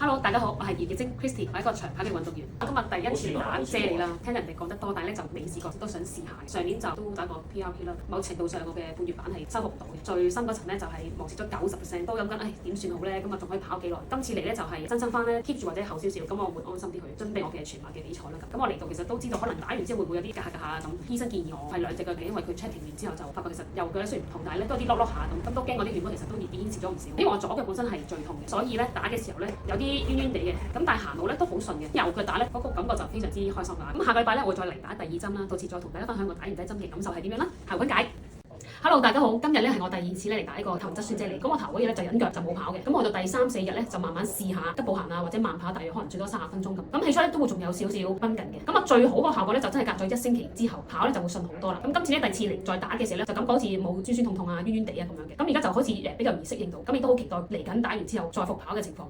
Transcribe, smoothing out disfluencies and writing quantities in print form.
Hello，大家好，我係葉潔晶 Christy，我係一個長跑嘅運動員。今日第一次打啫喱啦，聽人哋講得多，但係咧就未試過，都想試下。上年就都打過 PRP 啦，某程度上我嘅半月板係修復唔到嘅，最深嗰層咧就係磨蝕咗90%，都諗緊點算好咧？咁啊仲可以跑幾耐？今次嚟咧就係增生翻咧 keep 住或者後少少，咁我會安心啲去準備我嘅全馬嘅比賽啦。咁我嚟到其實都知道，可能打完之後會唔會有啲隔下咁。醫生建議我係兩隻腳嘅，因為佢 checking 完之後就發覺其實右腳咧雖然唔痛，但係咧都有啲碌下咁都驚我啲血管其實都已經蝕咗唔少。因為我左腳本身係最痛嘅，所以咧打嘅時候咧有啲冤冤地嘅。咁但係行路咧都好順嘅，右腳打咧嗰個感覺就非常之開心啦。咁下個禮拜咧我會再嚟打第二針啦，到時再同大家分享我打完第一針嘅感受係點樣啦。下回分解。Hello， 大家好，今日咧係我第二次咧嚟打呢個頭側酸啫喱。咁我頭嗰日咧就忍腳就冇跑嘅，咁我到第3、4日咧就慢慢試下急步行啊，或者慢跑，大約可能最多30分鐘咁。咁起初咧都會仲有少少繃緊嘅。咁啊最好個效果咧就真係隔咗1星期之後跑咧就會順好多啦。咁今次咧第二次嚟再打嘅時候咧就感覺好似冇酸酸痛痛啊、冤冤地啊咁樣嘅。咁而家就好似比較易適應到，咁亦都好期待嚟緊打完之後再復跑嘅情況。